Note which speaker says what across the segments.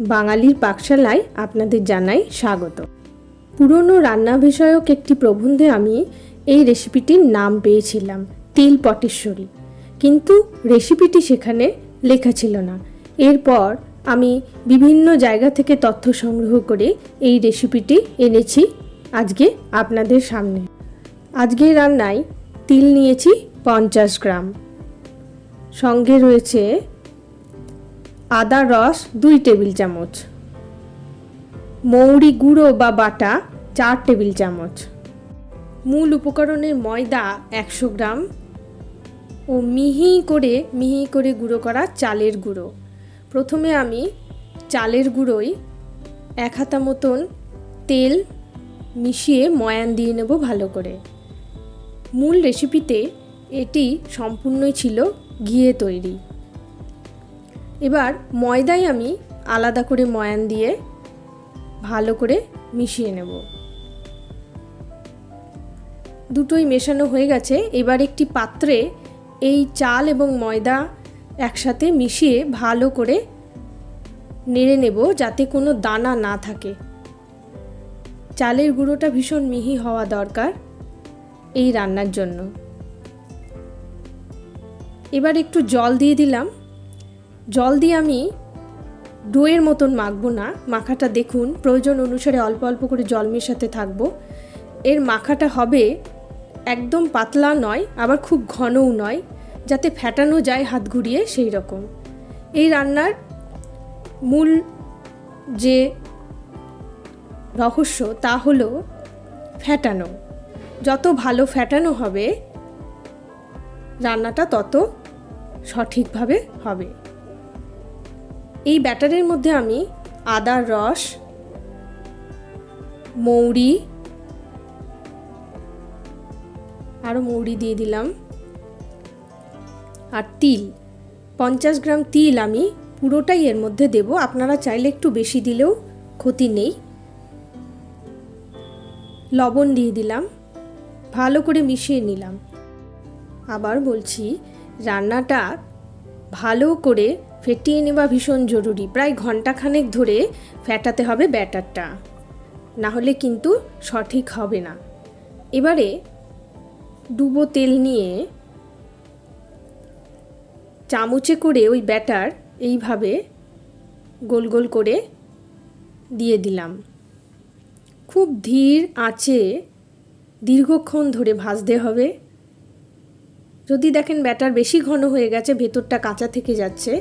Speaker 1: বাঙালির পাকশালায় আপনাদের জানাই স্বাগত। পুরনো রান্না বিষয়ক একটি প্রবন্ধে আমি এই রেসিপিটির নাম পেয়েছিলাম তিল পটেশ্বরী, কিন্তু রেসিপিটি সেখানে লেখা ছিল না। এরপর আমি বিভিন্ন জায়গা থেকে তথ্য সংগ্রহ করে এই রেসিপিটি এনেছি আজকে আপনাদের সামনে। আজকে রান্নায় তিল নিয়েছি 50 গ্রাম, সঙ্গে রয়েছে আদার রস 2 টেবিল চামচ, মৌরি গুঁড়ো বা বাটা 4 টেবিল চামচ, মূল উপকরণের ময়দা 100 গ্রাম ও মিহি করে গুঁড়ো করা চালের গুঁড়ো। প্রথমে আমি চালের গুঁড়োয় 1 হাতা মতন তেল মিশিয়ে ময়ান দিয়ে নেব ভালো করে। মূল রেসিপিতে এটি সম্পূর্ণই ছিল ঘিয়ে তৈরি। এবার ময়দায় আমি আলাদা করে ময়ান দিয়ে ভালো করে মিশিয়ে নেব। দুটোই মেশানো হয়ে গেছে। এবার একটি পাত্রে এই চাল এবং ময়দা একসাথে মিশিয়ে ভালো করে নেড়ে নেব যাতে কোনো দানা না থাকে। চালের গুঁড়োটা ভীষণ মিহি হওয়া দরকার এই রান্নার জন্য। এবার একটু জল দিয়ে দিলাম। জল দিয়ে আমি ডোয়ের মতন মাখবো না, মাখাটা দেখুন প্রয়োজন অনুসারে অল্প অল্প করে জল মেশাতে থাকবো। এর মাখাটা হবে একদম পাতলা নয়, আবার খুব ঘনও নয়, যাতে ফেটানো যায় হাত ঘুরিয়ে সেই রকম। এই রান্নার মূল যে রহস্য তা হলো ফেটানো। যত ভালো ফেটানো হবে রান্নাটা তত সঠিকভাবে হবে। এই ব্যাটারের মধ্যে আমি আদার রস, মৌরি, আরও মৌরি দিয়ে দিলাম, আর তিল 50 গ্রাম তিল আমি পুরোটাই এর মধ্যে দেব। আপনারা চাইলে একটু বেশি দিলেও ক্ষতি নেই। লবণ দিয়ে দিলাম, ভালো করে মিশিয়ে নিলাম। আবার বলছি, রান্নাটা ভালো করে ফেটিয়ে নেওয়া ভীষণ জরুরি। প্রায় ঘন্টাখানেক ধরে ফেটাতে হবে ব্যাটারটা, না হলে কিন্তু সঠিক হবে না। এবারে ডুবো তেল নিয়ে চামচে করে ওই ব্যাটার এইভাবে গোল গোল করে দিয়ে দিলাম। খুব ধীর আঁচে দীর্ঘক্ষণ ধরে ভাজতে হবে। যদি দেখেন ব্যাটার বেশি ঘন হয়ে গেছে, ভেতরটা কাঁচা থেকে যাচ্ছে,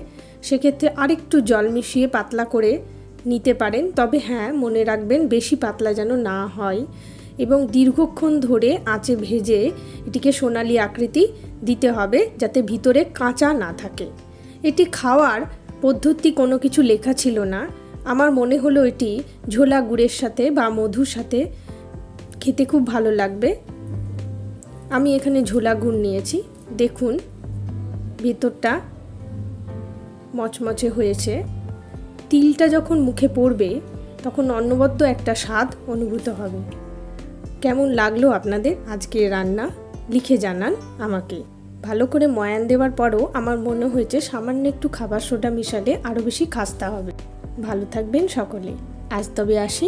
Speaker 1: সেক্ষেত্রে আরেকটু জল মিশিয়ে পাতলা করে নিতে পারেন। তবে হ্যাঁ, মনে রাখবেন বেশি পাতলা যেন না হয়, এবং দীর্ঘক্ষণ ধরে আঁচে ভেজে এটিকে সোনালি আকৃতি দিতে হবে যাতে ভিতরে কাঁচা না থাকে। এটি খাওয়ার পদ্ধতি কোনো কিছু লেখা ছিল না। আমার মনে হলো এটি ঝোলা গুড়ের সাথে বা মধুর সাথে খেতে খুব ভালো লাগবে। আমি এখানে ঝোলা গুড় নিয়েছি। দেখুন ভেতরটা মচমচে হয়েছে। তিলটা যখন মুখে পড়বে তখন অনবদ্য একটা স্বাদ অনুভূত হবে। কেমন লাগলো আপনাদের আজকের রান্না লিখে জানান আমাকে। ভালো করে ময়ান দেওয়ার পরও আমার মনে হয়েছে সামান্য একটু খাবার সোডা মিশালে আরও বেশি খাস্তা হবে। ভালো থাকবেন সকলে। আজ তবে আসি।